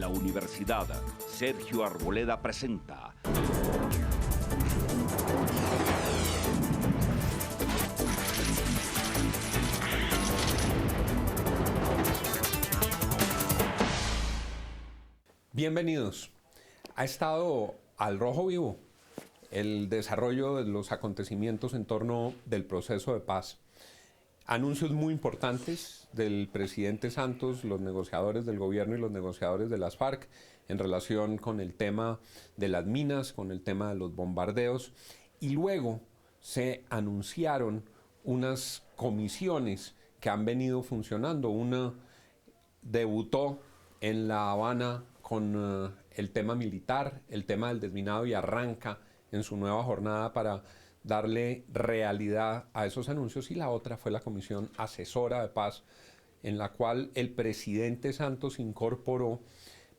la universidad, Sergio Arboleda presenta Bienvenidos. Ha estado al rojo vivo el desarrollo de los acontecimientos en torno del proceso de paz. Anuncios muy importantes del presidente Santos, los negociadores del gobierno y los negociadores de las FARC en relación con el tema de las minas, con el tema de los bombardeos, y luego se anunciaron unas comisiones que han venido funcionando. Una debutó en La Habana con el tema militar, el tema del desminado, y arranca en su nueva jornada para darle realidad a esos anuncios, y la otra fue la Comisión Asesora de Paz, en la cual el presidente Santos incorporó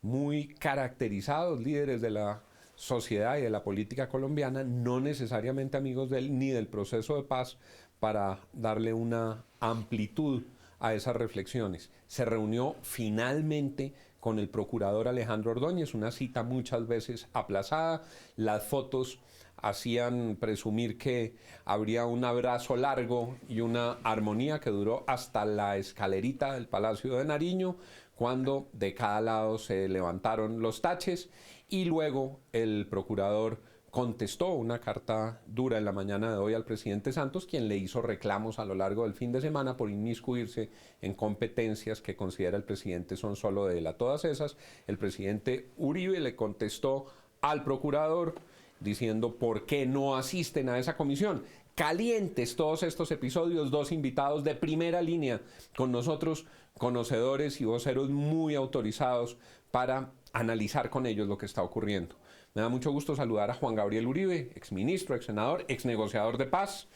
muy caracterizados líderes de la sociedad y de la política colombiana, no necesariamente amigos de él ni del proceso de paz, para darle una amplitud a esas reflexiones. Se reunió finalmente con el procurador Alejandro Ordóñez, una cita muchas veces aplazada. Las fotos hacían presumir que habría un abrazo largo y una armonía que duró hasta la escalerita del Palacio de Nariño, cuando de cada lado se levantaron los taches, y luego el procurador contestó una carta dura en la mañana de hoy al presidente Santos, quien le hizo reclamos a lo largo del fin de semana por inmiscuirse en competencias que considera el presidente son solo de él. A todas esas, el presidente Uribe le contestó al procurador diciendo por qué no asisten a esa comisión. Calientes todos estos episodios, dos invitados de primera línea con nosotros, conocedores y voceros muy autorizados para analizar con ellos lo que está ocurriendo. Me da mucho gusto saludar a Juan Gabriel Uribe, exministro, exsenador, exnegociador de paz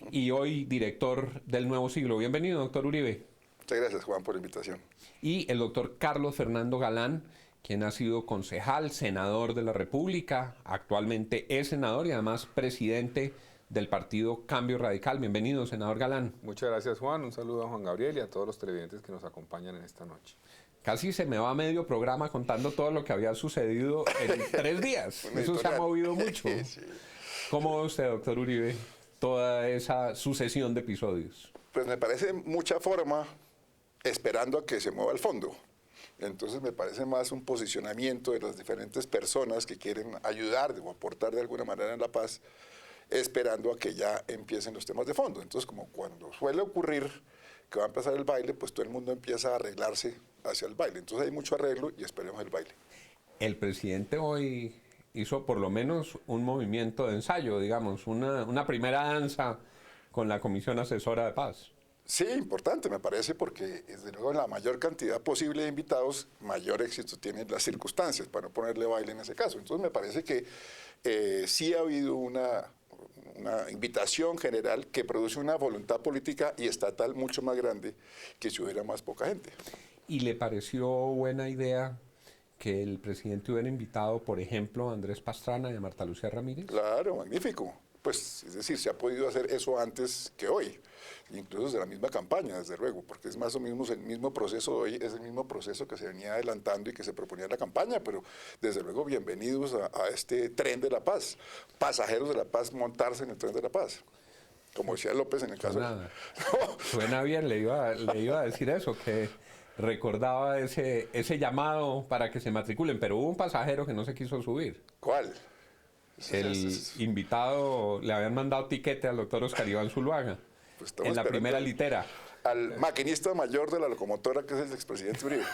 y hoy director del Nuevo Siglo. Bienvenido, doctor Uribe. Muchas gracias, Juan, por la invitación. Y el doctor Carlos Fernando Galán, quien ha sido concejal, senador de la República, actualmente es senador y además presidente del partido Cambio Radical. Bienvenido, senador Galán. Muchas gracias, Juan. Un saludo a Juan Gabriel y a todos los televidentes que nos acompañan en esta noche. Casi se me va medio programa contando todo lo que había sucedido en 3 días. Eso se ha movido mucho. Sí. ¿Cómo ve usted, doctor Uribe, toda esa sucesión de episodios? Pues me parece mucha forma esperando a que se mueva el fondo. Entonces me parece más un posicionamiento de las diferentes personas que quieren ayudar o aportar de alguna manera en la paz, esperando a que ya empiecen los temas de fondo. Entonces, como cuando suele ocurrir que va a empezar el baile, pues todo el mundo empieza a arreglarse hacia el baile. Entonces hay mucho arreglo y esperemos el baile. El presidente hoy hizo por lo menos un movimiento de ensayo, digamos, una primera danza con la Comisión Asesora de Paz. Sí, importante me parece, porque desde luego en la mayor cantidad posible de invitados, mayor éxito tienen las circunstancias para no ponerle baile en ese caso. Entonces me parece que sí ha habido una invitación general que produce una voluntad política y estatal mucho más grande que si hubiera más poca gente. ¿Y le pareció buena idea que el presidente hubiera invitado, por ejemplo, a Andrés Pastrana y a Marta Lucía Ramírez? Claro, magnífico. Pues, es decir, se ha podido hacer eso antes que hoy, incluso desde la misma campaña, desde luego, porque es más o menos el mismo proceso de hoy, es el mismo proceso que se venía adelantando y que se proponía en la campaña, pero desde luego bienvenidos a este tren de la paz, pasajeros de la paz, montarse en el tren de la paz, como decía López en el caso. Suena bien, le iba a decir eso, que recordaba ese llamado para que se matriculen, pero hubo un pasajero que no se quiso subir. ¿Cuál? El invitado, le habían mandado tiquete al doctor Oscar Iván Zuluaga, pues en la primera litera. Al maquinista mayor de la locomotora, que es el expresidente Uribe.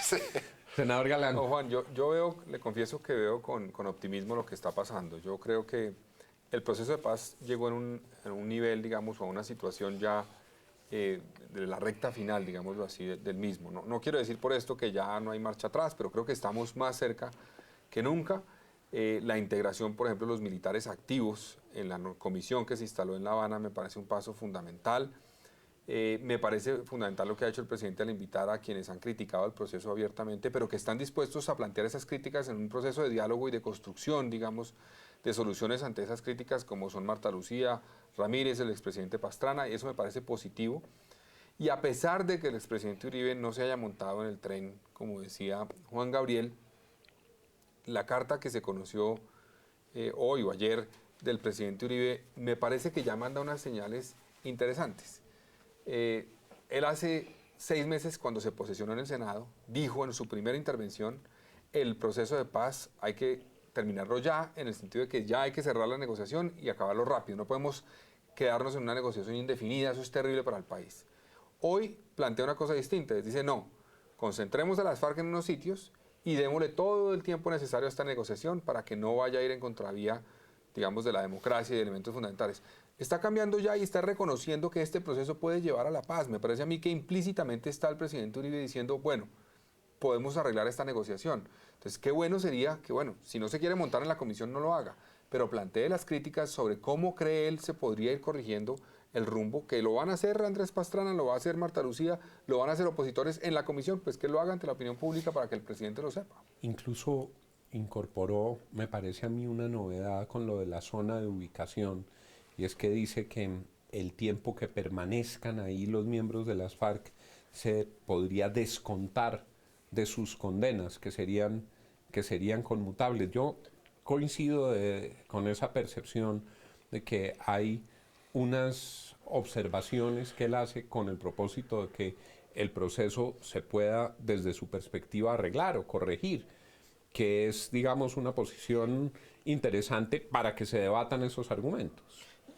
Sí. Senador Galán. No, Juan, yo veo, le confieso que veo con optimismo lo que está pasando. Yo creo que el proceso de paz llegó en un nivel, digamos, o a una situación ya de la recta final, digámoslo así, del mismo. No quiero decir por esto que ya no hay marcha atrás, pero creo que estamos más cerca que nunca. La integración, por ejemplo, de los militares activos en la comisión que se instaló en La Habana me parece un paso fundamental. Me parece fundamental lo que ha hecho el presidente al invitar a quienes han criticado el proceso abiertamente, pero que están dispuestos a plantear esas críticas en un proceso de diálogo y de construcción, digamos, de soluciones ante esas críticas, como son Marta Lucía Ramírez, el expresidente Pastrana, y eso me parece positivo. Y a pesar de que el expresidente Uribe no se haya montado en el tren, como decía Juan Gabriel, la carta que se conoció hoy o ayer del presidente Uribe me parece que ya manda unas señales interesantes. Él hace 6 meses, cuando se posesionó en el Senado, dijo en su primera intervención: el proceso de paz hay que terminarlo ya, en el sentido de que ya hay que cerrar la negociación y acabarlo rápido. No podemos quedarnos en una negociación indefinida, eso es terrible para el país. Hoy plantea una cosa distinta, dice: no, concentremos a las FARC en unos sitios y démosle todo el tiempo necesario a esta negociación para que no vaya a ir en contravía, digamos, de la democracia y de elementos fundamentales. Está cambiando ya y está reconociendo que este proceso puede llevar a la paz. Me parece a mí que implícitamente está el presidente Uribe diciendo: bueno, podemos arreglar esta negociación. Entonces, qué bueno sería que, bueno, si no se quiere montar en la comisión, no lo haga, pero plantee las críticas sobre cómo cree él se podría ir corrigiendo el rumbo, que lo van a hacer Andrés Pastrana, lo va a hacer Marta Lucía, lo van a hacer opositores en la comisión, pues que lo haga ante la opinión pública para que el presidente lo sepa. Incluso incorporó, me parece a mí, una novedad con lo de la zona de ubicación, y es que dice que el tiempo que permanezcan ahí los miembros de las FARC se podría descontar de sus condenas, que serían conmutables. Yo coincido con esa percepción de que hay unas observaciones que él hace con el propósito de que el proceso se pueda, desde su perspectiva, arreglar o corregir, que es, digamos, una posición interesante para que se debatan esos argumentos.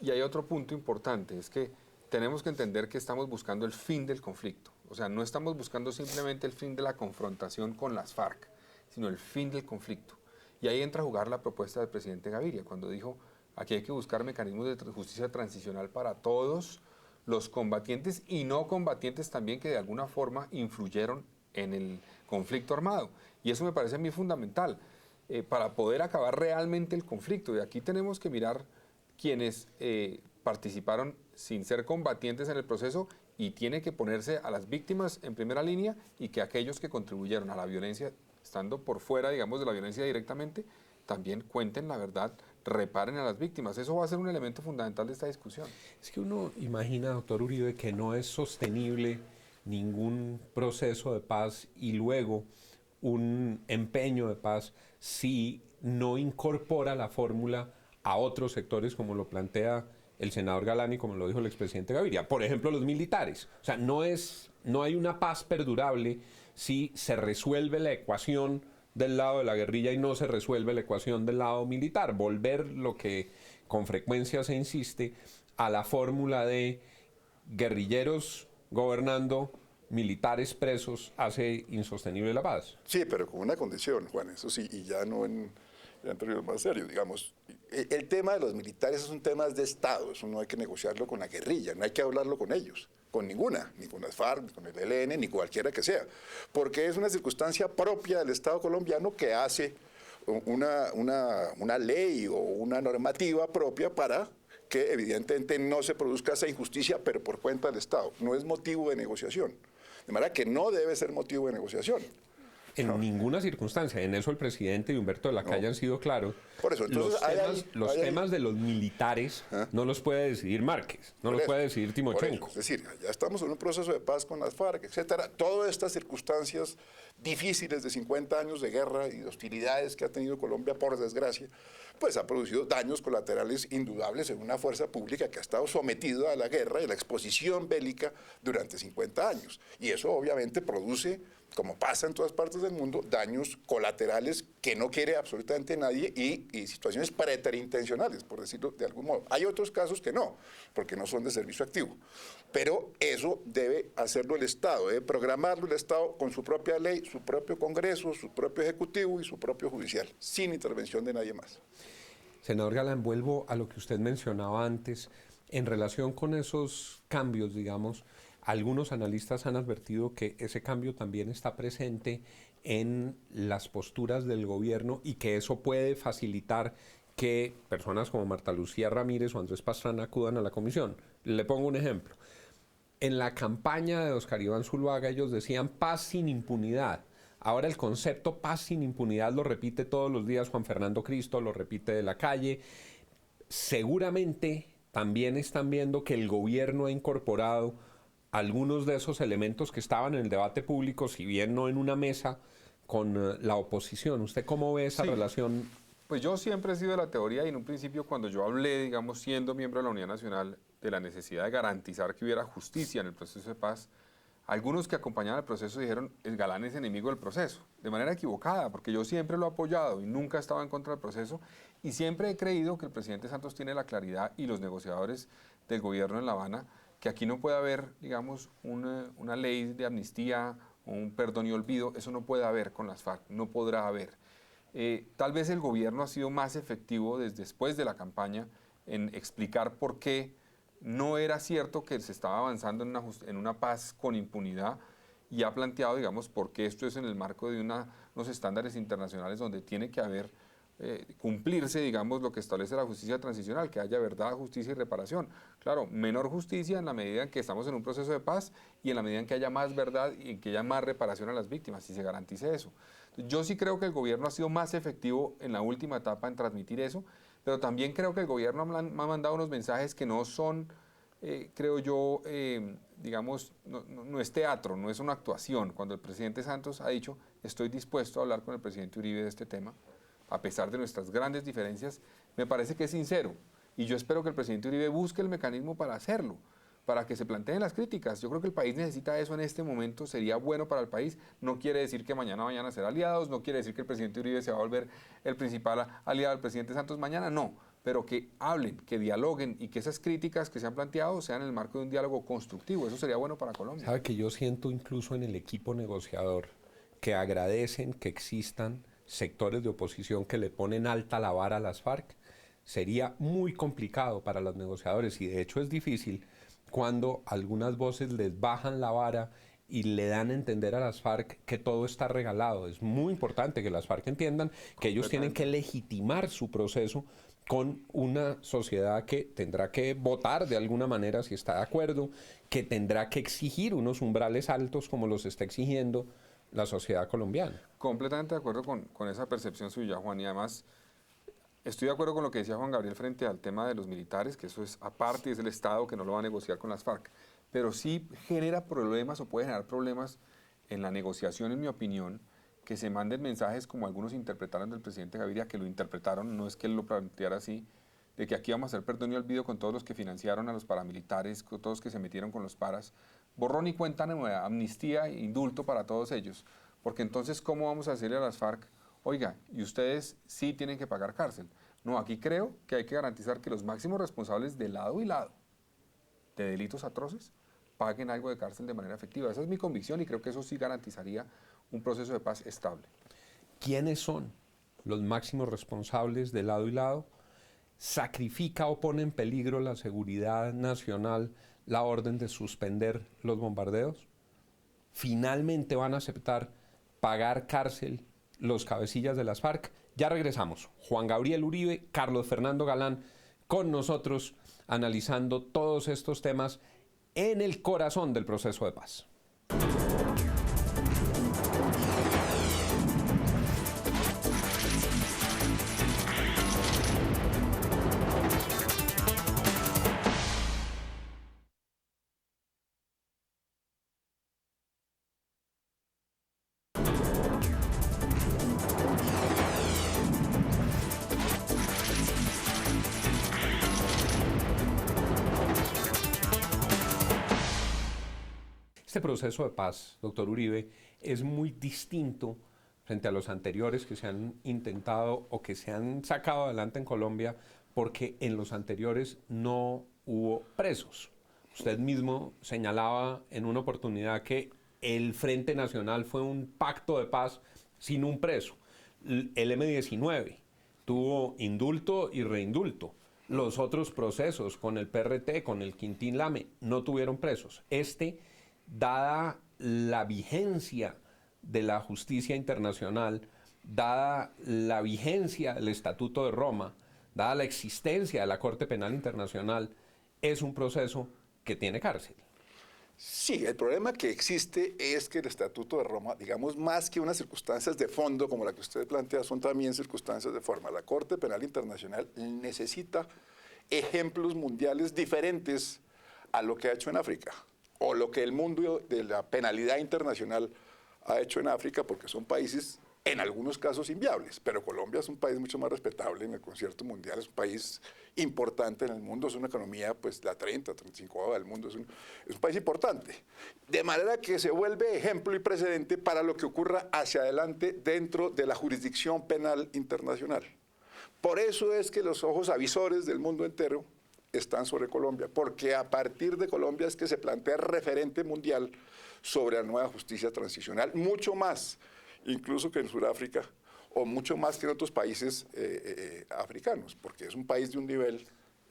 Y hay otro punto importante, es que tenemos que entender que estamos buscando el fin del conflicto. O sea, no estamos buscando simplemente el fin de la confrontación con las FARC, sino el fin del conflicto. Y ahí entra a jugar la propuesta del presidente Gaviria, cuando dijo: aquí hay que buscar mecanismos de justicia transicional para todos los combatientes y no combatientes también que de alguna forma influyeron en el conflicto armado. Y eso me parece a mí fundamental para poder acabar realmente el conflicto. Y aquí tenemos que mirar quienes participaron sin ser combatientes en el proceso, y tiene que ponerse a las víctimas en primera línea, y que aquellos que contribuyeron a la violencia, estando por fuera, digamos, de la violencia directamente, también cuenten la verdad, reparen a las víctimas. Eso va a ser un elemento fundamental de esta discusión. Es que uno imagina, doctor Uribe, que no es sostenible ningún proceso de paz y luego un empeño de paz si no incorpora la fórmula a otros sectores, como lo plantea el senador Galán y como lo dijo el expresidente Gaviria. Por ejemplo, los militares. O sea, no hay una paz perdurable si se resuelve la ecuación del lado de la guerrilla y no se resuelve la ecuación del lado militar. Volver, lo que con frecuencia se insiste, a la fórmula de guerrilleros gobernando, militares presos, hace insostenible la paz. Sí, pero con una condición, Juan, eso sí, y ya no en términos más serios, digamos. El tema de los militares es un tema de Estado, eso no hay que negociarlo con la guerrilla, no hay que hablarlo con ellos, con ninguna, ni con las FARC, ni con el ELN, ni cualquiera que sea, porque es una circunstancia propia del Estado colombiano que hace una ley o una normativa propia para que evidentemente no se produzca esa injusticia, pero por cuenta del Estado. No es motivo de negociación, de manera que no debe ser motivo de negociación. En ninguna circunstancia. En eso el presidente y Humberto de la Calle han sido claros. Por eso, entonces, los temas de los militares no los puede decidir Márquez, no los puede decidir Timochenko. Es decir, ya estamos en un proceso de paz con las FARC, etcétera. Todas estas circunstancias difíciles de 50 años de guerra y de hostilidades que ha tenido Colombia, por desgracia, pues ha producido daños colaterales indudables en una fuerza pública que ha estado sometida a la guerra y a la exposición bélica durante 50 años. Y eso obviamente produce, como pasa en todas partes del mundo, daños colaterales que no quiere absolutamente nadie y situaciones preterintencionales, por decirlo de algún modo. Hay otros casos que no, porque no son de servicio activo. Pero eso debe hacerlo el Estado, debe programarlo el Estado con su propia ley, su propio Congreso, su propio Ejecutivo y su propio Judicial, sin intervención de nadie más. Senador Galán, vuelvo a lo que usted mencionaba antes. En relación con esos cambios, digamos, algunos analistas han advertido que ese cambio también está presente en las posturas del gobierno y que eso puede facilitar que personas como Marta Lucía Ramírez o Andrés Pastrana acudan a la comisión. Le pongo un ejemplo. En la campaña de Oscar Iván Zuluaga ellos decían paz sin impunidad. Ahora el concepto paz sin impunidad lo repite todos los días Juan Fernando Cristo, lo repite de la Calle. Seguramente también están viendo que el gobierno ha incorporado algunos de esos elementos que estaban en el debate público, si bien no en una mesa con la oposición. ¿Usted cómo ve esa relación? Pues yo siempre he sido de la teoría y en un principio cuando yo hablé, digamos, siendo miembro de la Unidad Nacional, de la necesidad de garantizar que hubiera justicia en el proceso de paz, algunos que acompañaban el proceso dijeron, el Galán es enemigo del proceso, de manera equivocada, porque yo siempre lo he apoyado y nunca he estado en contra del proceso y siempre he creído que el presidente Santos tiene la claridad y los negociadores del gobierno en La Habana, que aquí no puede haber, digamos, una ley de amnistía o un perdón y olvido, eso no puede haber con las FARC, no podrá haber. Tal vez el gobierno ha sido más efectivo desde después de la campaña en explicar por qué no era cierto que se estaba avanzando en una paz con impunidad y ha planteado, digamos, por qué esto es en el marco de unos estándares internacionales donde tiene que haber, cumplirse, digamos, lo que establece la justicia transicional, que haya verdad, justicia y reparación. Claro, menor justicia en la medida en que estamos en un proceso de paz y en la medida en que haya más verdad y en que haya más reparación a las víctimas, si se garantice eso. Yo sí creo que el gobierno ha sido más efectivo en la última etapa en transmitir eso, pero también creo que el gobierno ha mandado unos mensajes que no son, creo yo, digamos, no es teatro, no es una actuación. Cuando el presidente Santos ha dicho, estoy dispuesto a hablar con el presidente Uribe de este tema, a pesar de nuestras grandes diferencias, me parece que es sincero. Y yo espero que el presidente Uribe busque el mecanismo para hacerlo, para que se planteen las críticas. Yo creo que el país necesita eso en este momento, sería bueno para el país. No quiere decir que mañana vayan a ser aliados, no quiere decir que el presidente Uribe se va a volver el principal aliado del presidente Santos mañana, no. Pero que hablen, que dialoguen y que esas críticas que se han planteado sean en el marco de un diálogo constructivo. Eso sería bueno para Colombia. Sabe que yo siento incluso en el equipo negociador que agradecen que existan sectores de oposición que le ponen alta la vara a las FARC. Sería muy complicado para los negociadores y de hecho es difícil cuando algunas voces les bajan la vara y le dan a entender a las FARC que todo está regalado. Es muy importante que las FARC entiendan que ellos tienen que legitimar su proceso con una sociedad que tendrá que votar de alguna manera si está de acuerdo, que tendrá que exigir unos umbrales altos como los está exigiendo la sociedad colombiana. Completamente de acuerdo con esa percepción suya, Juan, y además estoy de acuerdo con lo que decía Juan Gabriel frente al tema de los militares, que eso es aparte, es el Estado que no lo va a negociar con las FARC, pero sí genera problemas o puede generar problemas en la negociación, en mi opinión, que se manden mensajes como algunos interpretaron del presidente Gaviria, que lo interpretaron, no es que él lo planteara así, de que aquí vamos a hacer perdón y olvido con todos los que financiaron a los paramilitares, con todos los que se metieron con los paras, borrón y cuenta nueva, amnistía e indulto para todos ellos, porque entonces ¿cómo vamos a decirle a las FARC? Oiga, y ustedes sí tienen que pagar cárcel. No, aquí creo que hay que garantizar que los máximos responsables de lado y lado de delitos atroces paguen algo de cárcel de manera efectiva. Esa es mi convicción y creo que eso sí garantizaría un proceso de paz estable. ¿Quiénes son los máximos responsables de lado y lado? ¿Sacrifica o pone en peligro la seguridad nacional la orden de suspender los bombardeos? ¿Finalmente van a aceptar pagar cárcel los cabecillas de las FARC? Ya regresamos. Juan Gabriel Uribe, Carlos Fernando Galán, con nosotros analizando todos estos temas en el corazón del proceso de paz. Este proceso de paz, doctor Uribe, es muy distinto frente a los anteriores que se han intentado o que se han sacado adelante en Colombia, porque en los anteriores no hubo presos. Usted mismo señalaba en una oportunidad que el Frente Nacional fue un pacto de paz sin un preso. El M-19 tuvo indulto y reindulto. Los otros procesos con el PRT, con el Quintín Lame, no tuvieron presos. Dada la vigencia de la justicia internacional, dada la vigencia del Estatuto de Roma, dada la existencia de la Corte Penal Internacional, es un proceso que tiene cárcel. Sí, el problema que existe es que el Estatuto de Roma, digamos, más que unas circunstancias de fondo como la que usted plantea, son también circunstancias de forma. La Corte Penal Internacional necesita ejemplos mundiales diferentes a lo que ha hecho en África. o lo que el mundo de la penalidad internacional ha hecho en África, porque son países en algunos casos inviables, pero Colombia es un país mucho más respetable en el concierto mundial, es un país importante en el mundo, es una economía, pues la 35 del mundo, es un país importante. De manera que se vuelve ejemplo y precedente para lo que ocurra hacia adelante dentro de la jurisdicción penal internacional. Por eso es que los ojos avisores del mundo entero están sobre Colombia, porque a partir de Colombia es que se plantea referente mundial sobre la nueva justicia transicional, mucho más incluso que en Sudáfrica, o mucho más que en otros países africanos, porque es un país de un nivel,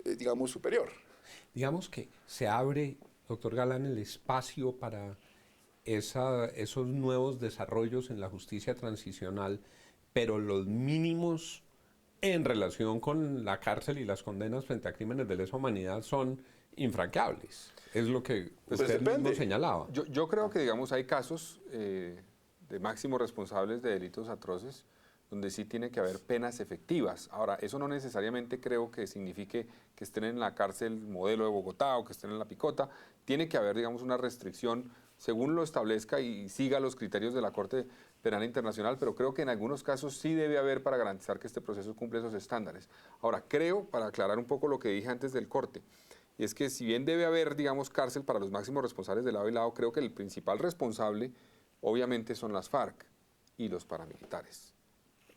digamos, superior. Digamos que se abre, doctor Galán, el espacio para esos nuevos desarrollos en la justicia transicional, pero los mínimos en relación con la cárcel y las condenas frente a crímenes de lesa humanidad son infranqueables. Es lo que usted mismo señalaba. Yo creo que, digamos, hay casos de máximos responsables de delitos atroces donde sí tiene que haber penas efectivas. Ahora, eso no necesariamente creo que signifique que estén en la cárcel modelo de Bogotá o que estén en la Picota. Tiene que haber, digamos, una restricción según lo establezca y siga los criterios de la Corte Penal Internacional, pero creo que en algunos casos sí debe haber para garantizar que este proceso cumple esos estándares. Ahora, creo, para aclarar un poco lo que dije antes del corte, y es que si bien debe haber, digamos, cárcel para los máximos responsables de lado y lado, creo que el principal responsable obviamente son las FARC y los paramilitares.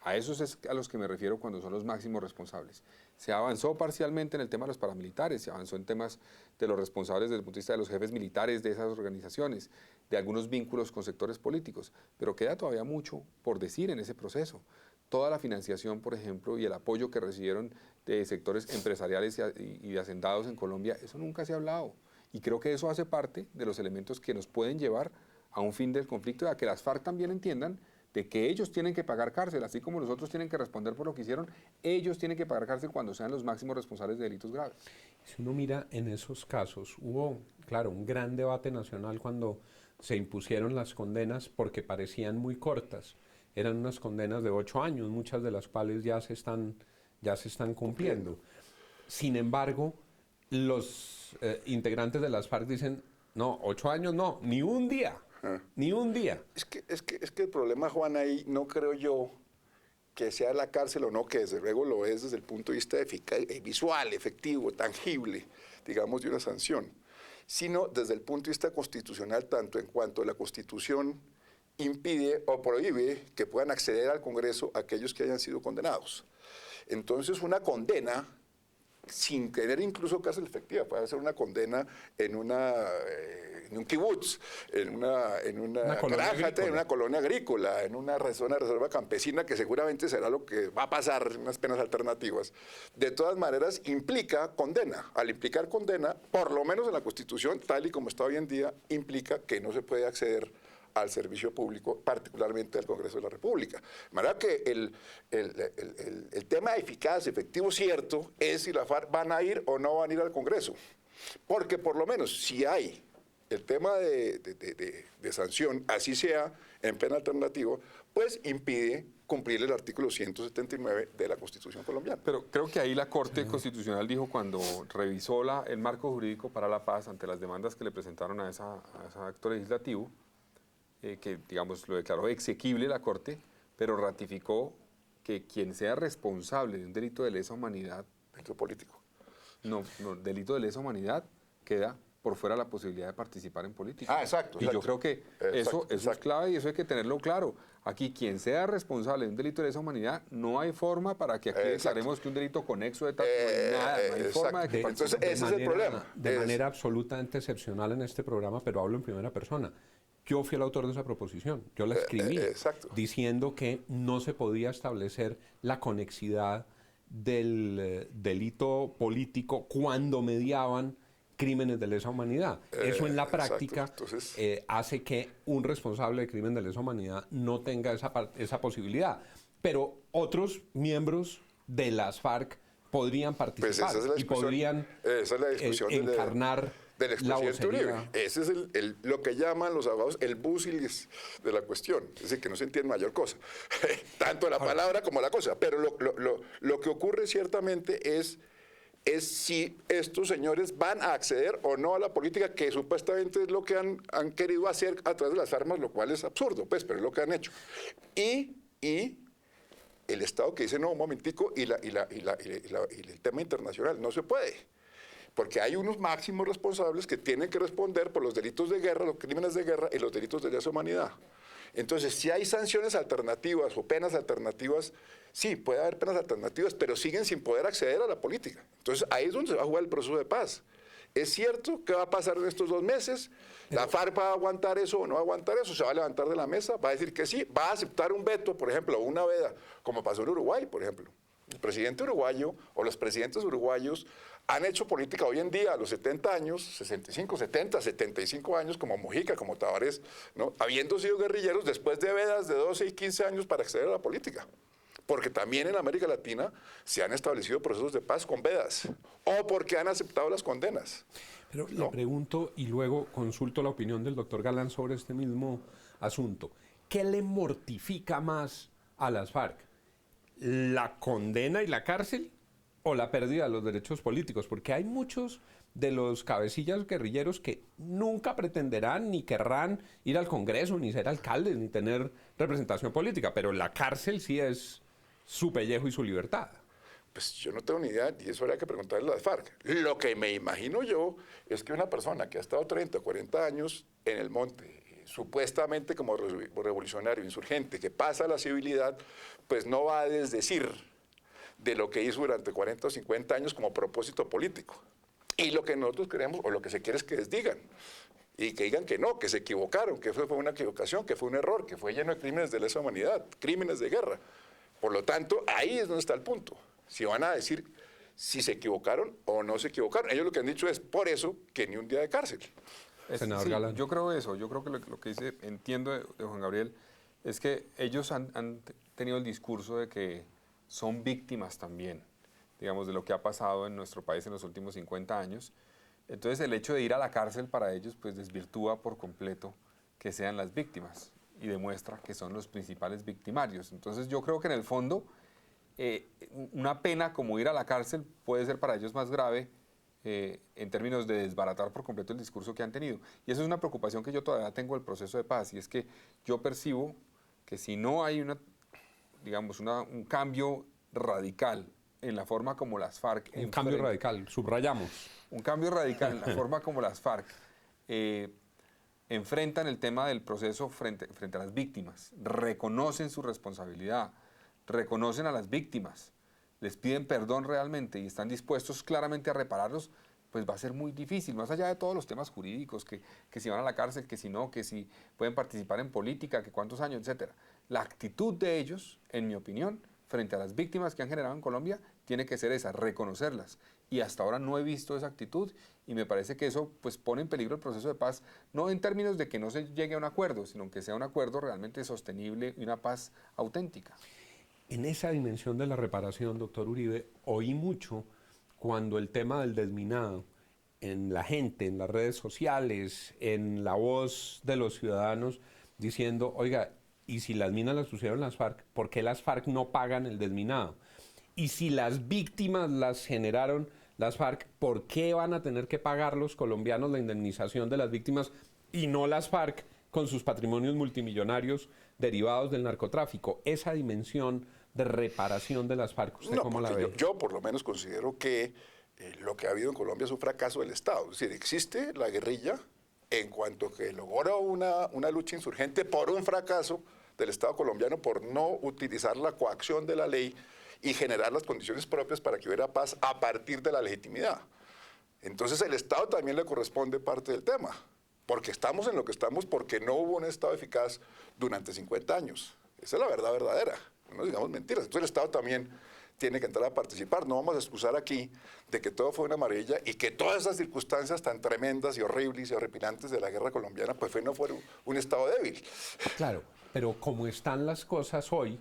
A esos es a los que me refiero cuando son los máximos responsables. Se avanzó parcialmente en el tema de los paramilitares, se avanzó en temas de los responsables desde el punto de vista de los jefes militares de esas organizaciones, de algunos vínculos con sectores políticos, pero queda todavía mucho por decir en ese proceso. Toda la financiación, por ejemplo, y el apoyo que recibieron de sectores empresariales y de hacendados en Colombia, eso nunca se ha hablado. Y creo que eso hace parte de los elementos que nos pueden llevar a un fin del conflicto y a que las FARC también entiendan de que ellos tienen que pagar cárcel, así como los otros tienen que responder por lo que hicieron, ellos tienen que pagar cárcel cuando sean los máximos responsables de delitos graves. Si uno mira en esos casos, hubo, claro, un gran debate nacional cuando se impusieron las condenas porque parecían muy cortas. Eran unas condenas de 8 años, muchas de las cuales ya se están cumpliendo. Sin embargo, los integrantes de las FARC dicen, no, 8 años no, ni un día. Ni un día. Es que el problema, Juan, ahí no creo yo que sea la cárcel o no, que desde luego lo es desde el punto de vista visual, efectivo, tangible, digamos, de una sanción, sino desde el punto de vista constitucional, tanto en cuanto la Constitución impide o prohíbe que puedan acceder al Congreso aquellos que hayan sido condenados. Entonces, una condena, sin tener incluso cárcel efectiva, puede ser una condena en un kibutz, en una granja, en una colonia agrícola, en una zona de reserva campesina, que seguramente será lo que va a pasar en unas penas alternativas. De todas maneras, implica condena. Al implicar condena, por lo menos en la Constitución, tal y como está hoy en día, implica que no se puede acceder al servicio público, particularmente al Congreso de la República. De manera que el tema eficaz, efectivo, cierto, es si la FARC van a ir o no van a ir al Congreso. Porque por lo menos si hay el tema de sanción, así sea en pena alternativa, pues impide cumplir el artículo 179 de la Constitución colombiana. Pero creo que ahí la Corte Constitucional dijo, cuando revisó el marco jurídico para la paz ante las demandas que le presentaron a ese acto legislativo, que, digamos, lo declaró exequible la Corte, pero ratificó que quien sea responsable de un delito de lesa humanidad... Delito político. No, delito de lesa humanidad queda por fuera la posibilidad de participar en política. Exacto. Y yo creo que eso es clave y eso hay que tenerlo claro. Aquí, quien sea responsable de un delito de lesa humanidad, no hay forma para que aquí declaremos que un delito conexo de tal... nada, no hay forma de que... Entonces, ese es el problema. De manera absolutamente excepcional en este programa, pero hablo en primera persona. Yo fui el autor de esa proposición, yo la escribí diciendo que no se podía establecer la conexidad del delito político cuando mediaban crímenes de lesa humanidad. Eso en la práctica hace que un responsable de crimen de lesa humanidad no tenga esa posibilidad. Pero otros miembros de las FARC podrían participar y podrían encarnar de la expresidente Uribe. Ese es lo que llaman los abogados el busilis de la cuestión. Es decir, que no se entiende mayor cosa. Tanto la palabra como la cosa. Pero lo que ocurre ciertamente es es si estos señores van a acceder o no a la política, que supuestamente es lo que han querido hacer a través de las armas, lo cual es absurdo, pues, pero es lo que han hecho. Y el Estado que dice, no, un momentico, y el tema internacional, no se puede. Porque hay unos máximos responsables que tienen que responder por los delitos de guerra, los crímenes de guerra y los delitos de lesa humanidad. Entonces, si hay sanciones alternativas o penas alternativas, sí, puede haber penas alternativas, pero siguen sin poder acceder a la política. Entonces, ahí es donde se va a jugar el proceso de paz. ¿Es cierto qué va a pasar en estos 2 meses? ¿La FARC va a aguantar eso o no va a aguantar eso? ¿Se va a levantar de la mesa? ¿Va a decir que sí? ¿Va a aceptar un veto, por ejemplo, o una veda, como pasó en Uruguay, por ejemplo? El presidente uruguayo o los presidentes uruguayos han hecho política hoy en día a los 70 años, 65, 70, 75 años, como Mujica, como Tabarés, ¿no? Habiendo sido guerrilleros después de vedas de 12 y 15 años para acceder a la política. Porque también en América Latina se han establecido procesos de paz con vedas, o porque han aceptado las condenas. Pero le pregunto, y luego consulto la opinión del doctor Galán sobre este mismo asunto. ¿Qué le mortifica más a las FARC? ¿La condena y la cárcel o la pérdida de los derechos políticos? Porque hay muchos de los cabecillas guerrilleros que nunca pretenderán ni querrán ir al Congreso, ni ser alcaldes, ni tener representación política, pero la cárcel sí es su pellejo y su libertad. Pues yo no tengo ni idea, y eso habría que preguntarle a las FARC. Lo que me imagino yo es que una persona que ha estado 30 o 40 años en el monte, supuestamente como revolucionario, insurgente, que pasa a la civilidad, pues no va a desdecir de lo que hizo durante 40 o 50 años como propósito político. Y lo que nosotros queremos, o lo que se quiere es que les digan, y que digan que no, que se equivocaron, que fue una equivocación, que fue un error, que fue lleno de crímenes de lesa humanidad, crímenes de guerra. Por lo tanto, ahí es donde está el punto. Si van a decir si se equivocaron o no se equivocaron. Ellos lo que han dicho es, por eso, que ni un día de cárcel. Senador Sí, Galán. yo creo eso. Yo creo que lo que dice, entiendo de Juan Gabriel, es que ellos han tenido el discurso de que son víctimas también, digamos, de lo que ha pasado en nuestro país en los últimos 50 años. Entonces, el hecho de ir a la cárcel para ellos, pues desvirtúa por completo que sean las víctimas y demuestra que son los principales victimarios. Entonces, yo creo que en el fondo, una pena como ir a la cárcel puede ser para ellos más grave en términos de desbaratar por completo el discurso que han tenido. Y eso es una preocupación que yo todavía tengo del proceso de paz, y es que yo percibo que si no hay un cambio radical en la forma como las FARC... Un cambio radical, subrayamos. Un cambio radical en la forma como las FARC enfrentan el tema del proceso frente a las víctimas, reconocen su responsabilidad, reconocen a las víctimas, les piden perdón realmente y están dispuestos claramente a repararlos, pues va a ser muy difícil, más allá de todos los temas jurídicos, que si van a la cárcel, que si no, que si pueden participar en política, que cuántos años, etc. La actitud de ellos, en mi opinión, frente a las víctimas que han generado en Colombia, tiene que ser esa, reconocerlas. Y hasta ahora no he visto esa actitud y me parece que eso pues pone en peligro el proceso de paz, no en términos de que no se llegue a un acuerdo, sino que sea un acuerdo realmente sostenible y una paz auténtica. En esa dimensión de la reparación, doctor Uribe, oí mucho cuando el tema del desminado en la gente, en las redes sociales, en la voz de los ciudadanos, diciendo, oiga, y si las minas las pusieron las FARC, ¿por qué las FARC no pagan el desminado? Y si las víctimas las generaron las FARC, ¿por qué van a tener que pagar los colombianos la indemnización de las víctimas y no las FARC con sus patrimonios multimillonarios derivados del narcotráfico? Esa dimensión de reparación de las FARC, ¿usted cómo la ve? Yo por lo menos considero que lo que ha habido en Colombia es un fracaso del Estado. Es decir, existe la guerrilla en cuanto que logró una lucha insurgente por un fracaso del Estado colombiano por no utilizar la coacción de la ley y generar las condiciones propias para que hubiera paz a partir de la legitimidad. Entonces el Estado también le corresponde parte del tema, porque estamos en lo que estamos porque no hubo un Estado eficaz durante 50 años. Esa es la verdad verdadera, no digamos mentiras. Entonces el Estado también tiene que entrar a participar. No vamos a excusar aquí de que todo fue una maravilla y que todas esas circunstancias tan tremendas y horribles y horripilantes de la guerra colombiana pues no fueron un Estado débil. Claro, pero como están las cosas hoy,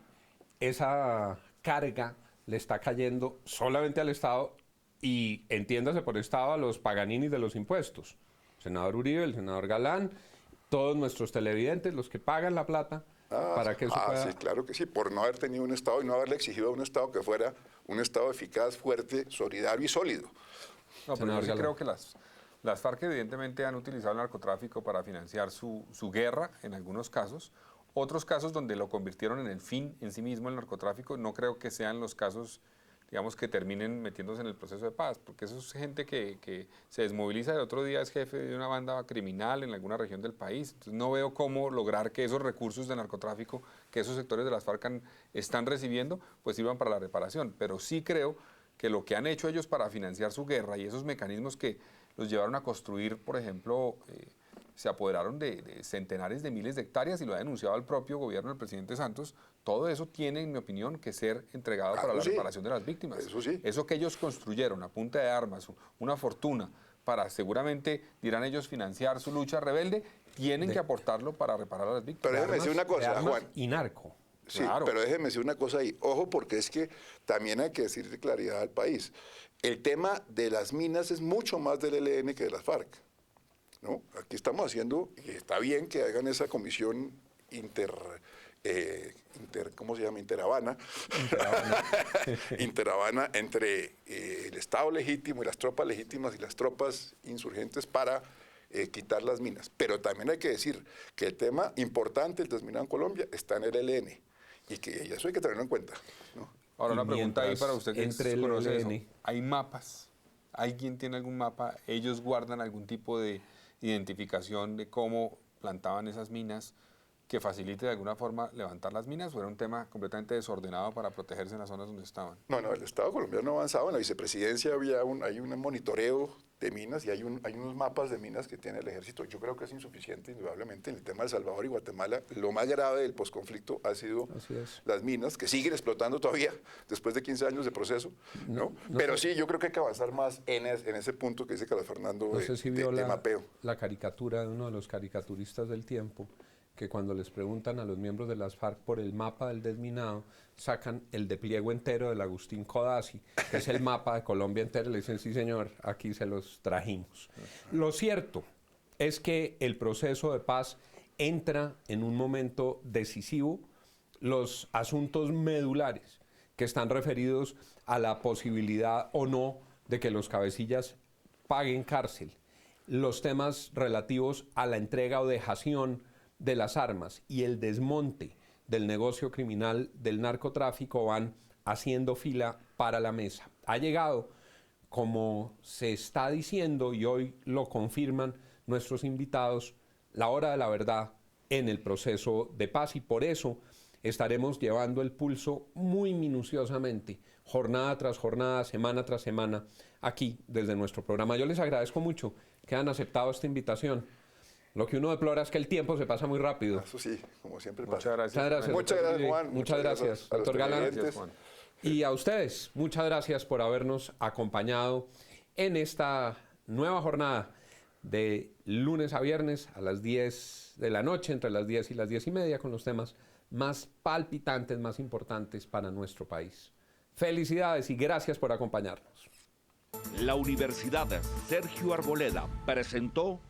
esa carga le está cayendo solamente al Estado y entiéndase por Estado a los paganinis de los impuestos. El senador Uribe, el senador Galán, todos nuestros televidentes, los que pagan la plata para que eso pueda... Sí, claro que sí, por no haber tenido un Estado y no haberle exigido a un Estado que fuera un Estado eficaz, fuerte, solidario y sólido. No, pero yo sí creo que las FARC evidentemente han utilizado el narcotráfico para financiar su guerra en algunos casos. Otros casos donde lo convirtieron en el fin en sí mismo el narcotráfico, no creo que sean los casos, digamos, que terminen metiéndose en el proceso de paz, porque eso es gente que se desmoviliza y el otro día es jefe de una banda criminal en alguna región del país. Entonces no veo cómo lograr que esos recursos de narcotráfico que esos sectores de las FARC están recibiendo, pues sirvan para la reparación. Pero sí creo que lo que han hecho ellos para financiar su guerra y esos mecanismos que los llevaron a construir, por ejemplo, se apoderaron de centenares de miles de hectáreas y lo ha denunciado el propio gobierno del presidente Santos. Todo eso tiene, en mi opinión, que ser entregado para la reparación de las víctimas. Eso sí. Eso que ellos construyeron a punta de armas, una fortuna, para seguramente, dirán ellos, financiar su lucha rebelde, tienen que aportarlo para reparar a las víctimas. Pero déjeme decir una cosa, Juan. Y narco. Sí, Claro. pero déjeme decir una cosa ahí. Ojo, porque es que también hay que decirle claridad al país. El tema de las minas es mucho más del ELN que de las FARC, ¿no? Aquí estamos haciendo, y está bien que hagan esa comisión ¿cómo se llama? Interhabana entre el Estado legítimo y las tropas legítimas y las tropas insurgentes para quitar las minas. Pero también hay que decir que el tema importante, el desminado en Colombia, está en el ELN y que eso hay que tenerlo en cuenta, ¿no? Ahora, Y una pregunta ahí mientras para usted que entre el conoce eso. ELN. ¿Hay mapas? ¿Alguien tiene algún mapa? ¿Ellos guardan algún tipo de identificación de cómo plantaban esas minas que facilite de alguna forma levantar las minas, o era un tema completamente desordenado para protegerse en las zonas donde estaban? No, el Estado colombiano no avanzaba. En la vicepresidencia hay un monitoreo de minas y hay unos mapas de minas que tiene el ejército. Yo creo que es insuficiente, indudablemente. En el tema de El Salvador y Guatemala, lo más grave del posconflicto ha sido las minas, que siguen explotando todavía después de 15 años de proceso, ¿no? Pero sí, yo creo que hay que avanzar más en ese punto que dice Carlos Fernando No sé si vio de mapeo. la caricatura de uno de los caricaturistas del tiempo, que cuando les preguntan a los miembros de las FARC por el mapa del desminado, sacan el despliego entero del Agustín Codazzi, que es el mapa de Colombia entero, y le dicen, sí señor, aquí se los trajimos. Lo cierto es que el proceso de paz entra en un momento decisivo. Los asuntos medulares que están referidos a la posibilidad o no de que los cabecillas paguen cárcel, los temas relativos a la entrega o dejación de las armas y el desmonte del negocio criminal del narcotráfico van haciendo fila para la mesa. Ha llegado, como se está diciendo y hoy lo confirman nuestros invitados, la hora de la verdad en el proceso de paz, y por eso estaremos llevando el pulso muy minuciosamente, jornada tras jornada, semana tras semana, aquí desde nuestro programa. Yo les agradezco mucho que han aceptado esta invitación. Lo que uno deplora es que el tiempo se pasa muy rápido. Eso sí, como siempre Muchas pasa. gracias. Muchas gracias, Muchas doctor gracias, Uribe. Juan. Muchas gracias, a los doctor Galán. televidentes. Juan. Y a ustedes, muchas gracias por habernos acompañado en esta nueva jornada de lunes a viernes a las 10 de la noche, entre las 10 y las 10:30, con los temas más palpitantes, más importantes para nuestro país. Felicidades y gracias por acompañarnos. La Universidad Sergio Arboleda presentó